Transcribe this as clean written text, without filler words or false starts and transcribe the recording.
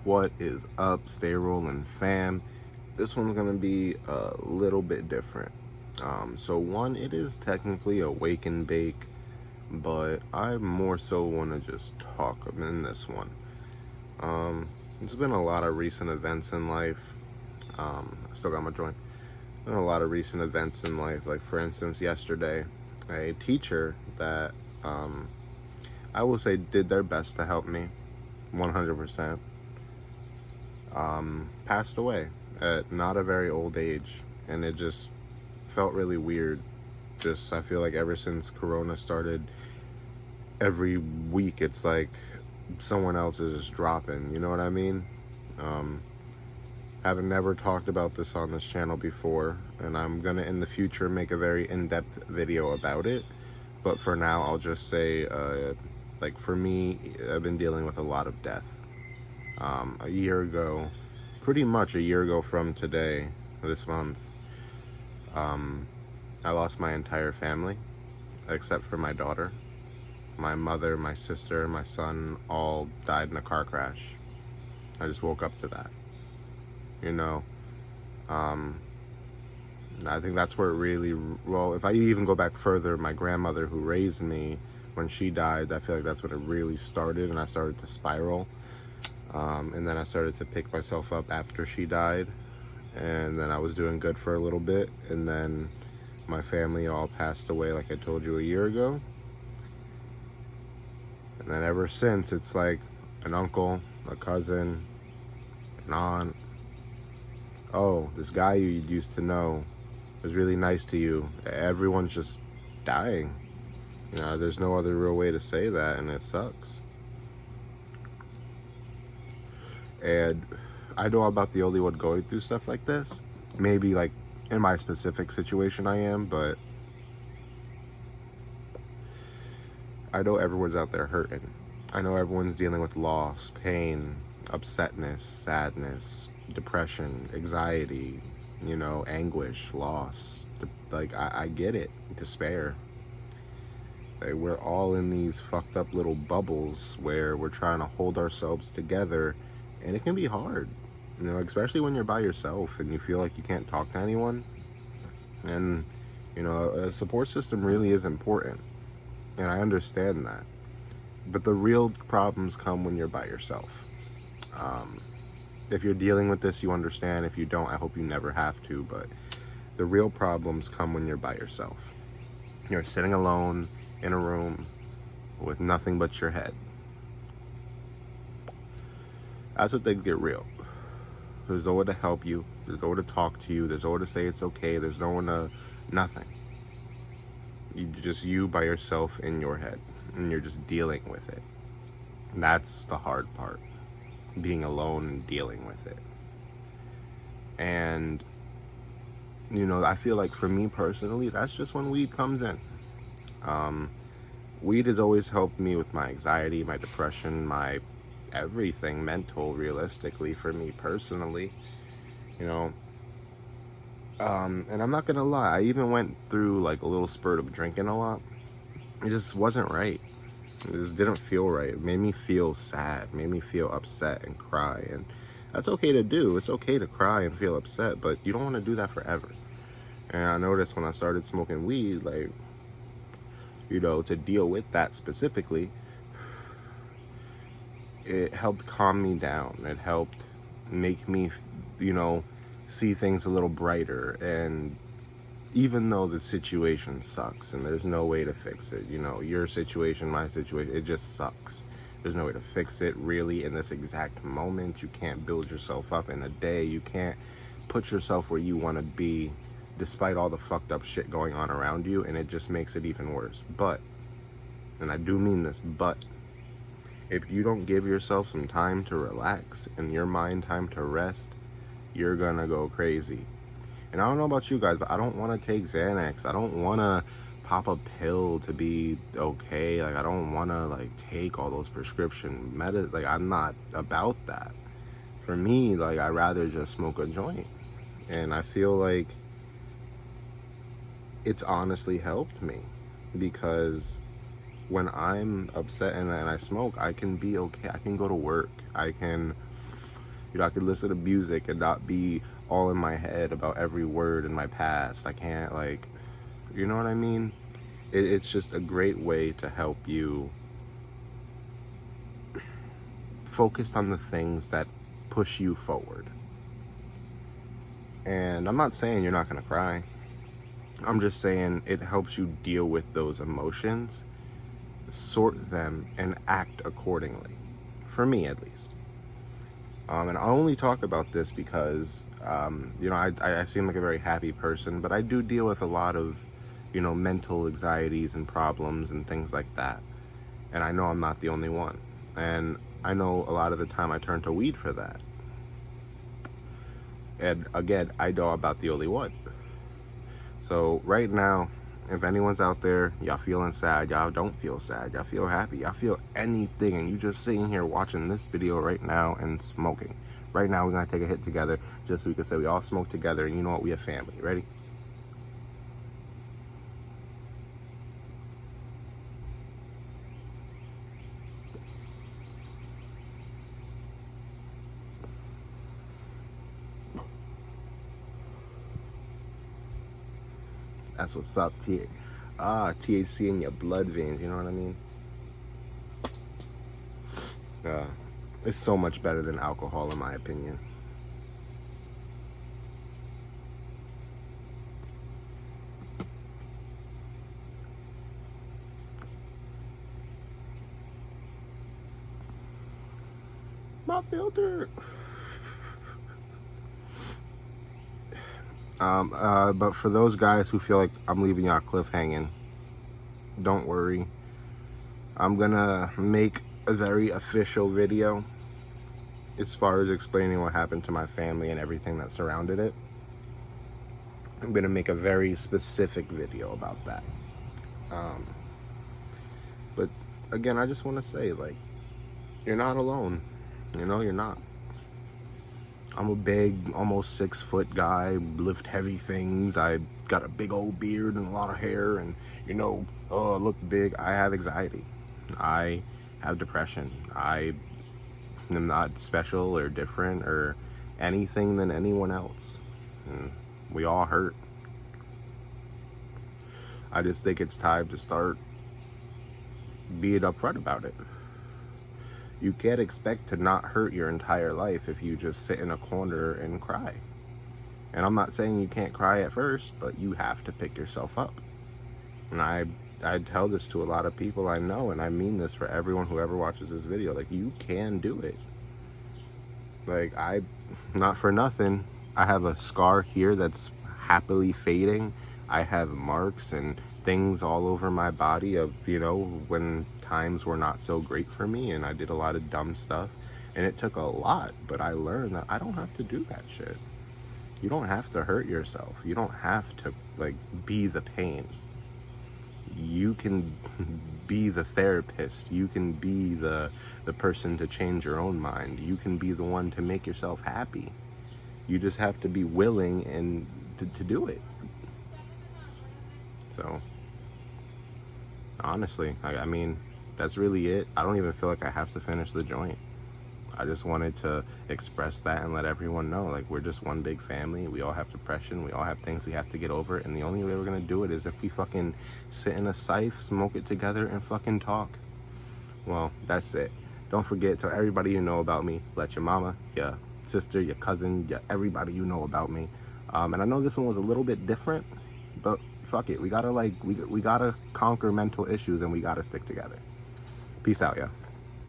What is up, Stayrollin fam? This one's gonna be a little bit different. So one, it is technically a wake and bake, but I more so want to just talk in this one. There's been a lot of recent events in life. I still got my joint. Been a lot of recent events in life. Like for instance, yesterday, a teacher that I will say did their best to help me, 100%. Passed away at not a very old age, and it just felt really weird. I feel like ever since Corona started, every week it's like someone else is just dropping, you know what I mean? I've never talked about this on this channel before, and I'm gonna in the future make a very in-depth video about it, but for now I'll just say like for me, I've been dealing with a lot of death. A year ago, pretty much a year ago from today, this month, I lost my entire family, except for my daughter. My mother, my sister, my son all died in a car crash. I just woke up to that. You know, I think that's where it really, well, if I even go back further, my grandmother who raised me, when she died, I feel like that's when it really started, and I started to spiral. And then I started to pick myself up after she died, and then I was doing good for a little bit, and then my family all passed away like I told you a year ago. And then ever since, it's like an uncle, a cousin, an aunt. Oh, this guy you used to know was really nice to you. Everyone's just dying. You know, there's no other real way to say that, and it sucks. And I know I'm not the only one going through stuff like this. Maybe like in my specific situation I am, but I know everyone's out there hurting. I know everyone's dealing with loss, pain, upsetness, sadness, depression, anxiety, you know, anguish, loss. Like, I get it. Despair. Like, we're all in these fucked up little bubbles where we're trying to hold ourselves together, and it can be hard, you know, especially when you're by yourself and you feel like you can't talk to anyone. And, you know, a support system really is important, and I understand that. But the real problems come when you're by yourself. If you're dealing with this, you understand. If you don't, I hope you never have to, but the real problems come when you're by yourself. You're sitting alone in a room with nothing but your head. That's what things get real. There's no one to help you. There's no one to talk to you. There's no one to say it's okay. There's no one to, nothing. You by yourself in your head, and you're just dealing with it. And that's the hard part. Being alone and dealing with it. And, you know, I feel like for me personally, that's just when weed comes in. Weed has always helped me with my anxiety, my depression, my everything mental, realistically, for me personally, you know. And I'm not gonna lie, I even went through like a little spurt of drinking a lot. It just wasn't right. It just didn't feel right. It made me feel sad, made me feel upset and cry. And that's okay to do. It's okay to cry and feel upset, but you don't want to do that forever. And I noticed when I started smoking weed, like, you know, to deal with that specifically, it helped calm me down. It helped make me, you know, see things a little brighter. And even though the situation sucks and there's no way to fix it, you know, your situation, my situation, it just sucks. There's no way to fix it really in this exact moment. You can't build yourself up in a day. You can't put yourself where you want to be despite all the fucked up shit going on around you, and it just makes it even worse. But, and I do mean this, but if you don't give yourself some time to relax and your mind time to rest, you're gonna go crazy. And I don't know about you guys, but I don't want to take Xanax. I don't want to pop a pill to be okay. Like, I don't want to, like, take all those prescription like, I'm not about that. For me, like, I'd rather just smoke a joint. And I feel like it's honestly helped me, because when I'm upset and I smoke, I can be okay. I can go to work. I can You know, I could listen to music and not be all in my head about every word in my past. I can't, like, you know what I mean? It's just a great way to help you focus on the things that push you forward. And I'm not saying you're not going to cry. I'm just saying it helps you deal with those emotions, sort them, and act accordingly. For me, at least. And I only talk about this because, you know, I seem like a very happy person, but I do deal with a lot of, you know, mental anxieties and problems and things like that. And I know I'm not the only one. And I know a lot of the time I turn to weed for that. And again, I know I'm not the only one. So right now, if anyone's out there, y'all feeling sad, y'all don't feel sad, y'all feel happy, y'all feel anything, and you just sitting here watching this video right now and smoking. Right now, we're gonna take a hit together, just so we can say we all smoke together, and you know what, we a family. Ready? That's what's up, THC in your blood veins, you know what I mean? It's so much better than alcohol, in my opinion. My filter. But for those guys who feel like I'm leaving y'all cliffhanging, don't worry. I'm gonna make a very official video as far as explaining what happened to my family and everything that surrounded it. I'm gonna make a very specific video about that. But again, I just want to say, like, you're not alone. You know, you're not. I'm a big, almost 6-foot guy, lift heavy things. I got a big old beard and a lot of hair, and, you know, oh, I look big. I have anxiety. I have depression. I am not special or different or anything than anyone else. And we all hurt. I just think it's time to start being upfront about it. You can't expect to not hurt your entire life if you just sit in a corner and cry. And I'm not saying you can't cry at first, but you have to pick yourself up. And I tell this to a lot of people I know, and I mean this for everyone who ever watches this video. Like, you can do it. Like, not for nothing, I have a scar here that's happily fading. I have marks and things all over my body of, you know, when times were not so great for me and I did a lot of dumb stuff, and it took a lot, but I learned that I don't have to do that shit. You don't have to hurt yourself. You don't have to, like, be the pain. You can be the therapist. You can be the person to change your own mind. You can be the one to make yourself happy. You just have to be willing and to do it. So, honestly, I mean, that's really it. I don't even feel like I have to finish the joint. I just wanted to express that and let everyone know, like, we're just one big family. We all have depression. We all have things we have to get over. And the only way we're going to do it is if we fucking sit in a safe, smoke it together, and fucking talk. Well, that's it. Don't forget, to everybody you know about me, let your mama, your sister, your cousin, everybody you know about me. And I know this one was a little bit different, but fuck it. We gotta, like, we gotta conquer mental issues, and we gotta stick together. Peace out, yeah.